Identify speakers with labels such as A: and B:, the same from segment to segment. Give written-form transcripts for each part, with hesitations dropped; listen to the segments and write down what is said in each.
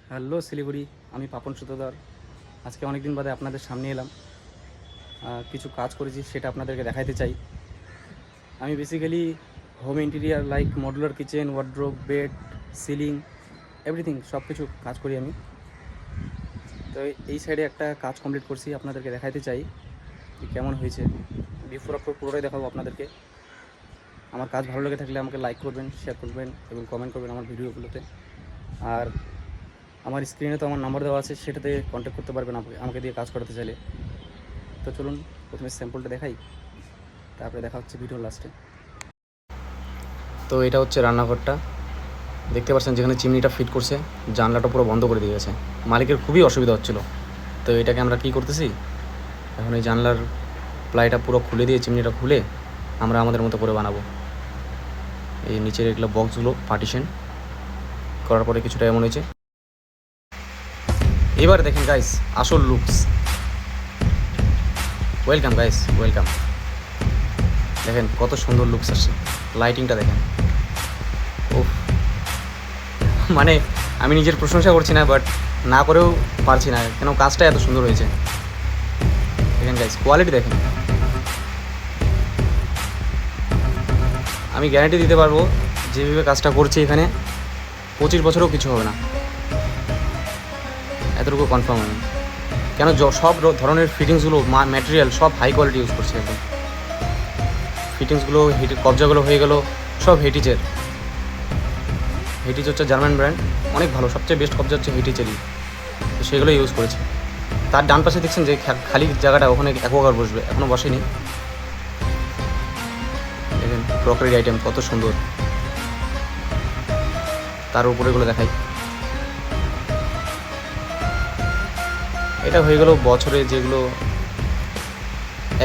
A: Hello Siliguri, আমি পাপন সূত্রধর। আজকে অনেক দিন বাদে আপনাদের সামনে এলাম। কিছু কাজ করেছি সেটা আপনাদেরকে দেখাতে চাই। আমি basically home interior like modular kitchen, wardrobe, bed, ceiling, everything সব কিছু কাজ করি আমি। তো এই সাইডে একটা কাজ কমপ্লিট করছি, আপনাদেরকে দেখাতে চাই যে কেমন হয়েছে। বিফোর আফটার পুরোটাই দেখাবো আপনাদেরকে। আমার কাজ ভালো লেগে থাকলে আমাকে লাইক করবেন, শেয়ার করবেন এবং কমেন্ট করবেন আমার ভিডিওগুলোতে। আর আমার স্ক্রিনে তো আমার নাম্বার দেওয়া আছে, সেটাতে কন্ট্যাক্ট করতে পারবেন আমাকে দিয়ে কাজ করাতে চাইলে। তো চলুন প্রথমে স্যাম্পলটা দেখাই, তারপরে দেখা হচ্ছে ভিডিও লাস্টে। তো এটা হচ্ছে রান্নাঘরটা, দেখতে পাচ্ছেন যেখানে চিমনিটা ফিট করছে, জানলাটা পুরো বন্ধ করে দিয়েছে। মালিকের খুবই অসুবিধা হচ্ছিল। তো এটাকে আমরা কী করতেছি, এখন এই জানলার প্লাইটা পুরো খুলে দিয়ে চিমনিটা খুলে আমরা আমাদের মতো করে বানাবো। এই নিচের এগুলো বক্সগুলো পার্টিশন করার পরে কিছুটা এমন হয়েছে। এবার দেখেন গাইস আসল লুকস। Welcome guys, welcome. দেখেন কত সুন্দর লুকস আসছে, লাইটিংটা দেখেন। ওফ, মানে আমি নিজের প্রশংসা করছি না, বাট না করেও পারছি না, কেন কাজটা এত সুন্দর হয়েছে। দেখেন গাইস, কোয়ালিটি দেখেন। আমি গ্যারান্টি দিতে পারবো যেভাবে কাজটা করছি এখানে 25 বছরেও কিছু হবে না, এতটুকু কনফার্ম আমি। কেন সব ধরনের ফিটিংসগুলো, ম্যাটেরিয়াল সব হাই কোয়ালিটি ইউজ করছি একদম। ফিটিংসগুলো, কবজাগুলো হয়ে গেল সব হেটিচের। হেটিচ হচ্ছে জার্মান ব্র্যান্ড, অনেক ভালো। সবচেয়ে বেস্ট কবজা হচ্ছে হেটিচেরই, তো সেগুলো ইউজ করেছি। তার ডান পাশে দেখছেন যে খালি জায়গাটা, ওখানে অ্যাকোয়াগার্ড বসবে, এখনও বসেনি। দেখেন ক্রকারি আইটেম কত সুন্দর। তার উপরে এগুলো দেখাই। এটা হয়ে গেল বছরে যেগুলো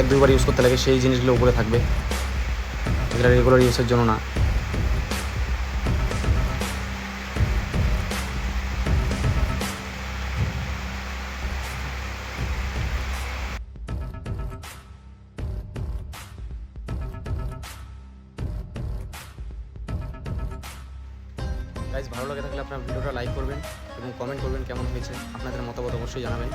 A: 1-2 বার ইউজ করতে লাগে সেই জিনিসগুলো উপরে থাকবে, এগুলো রেগুলার ইউজের জন্য না। গাইজ ভালো লাগে থাকলে আপনার ভিডিওটা লাইক করবেন এবং কমেন্ট করবেন কেমন হয়েছে, আপনাদের মতামত অবশ্যই জানাবেন।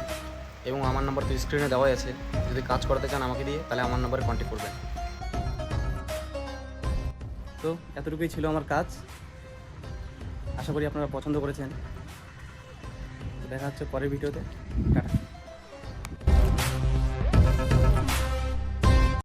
A: এবং আমার নাম্বার তো স্ক্রিনে দেওয়াই আছে, যদি কাজ করাতে চান আমাকে দিয়ে তাহলে আমার নাম্বারে কন্ট্যাক্ট করবেন। তো এতটুকুই ছিল আমার কাজ, আশা করি আপনারা পছন্দ করেছেন। দেখা হচ্ছে পরের ভিডিওতে। টাটা।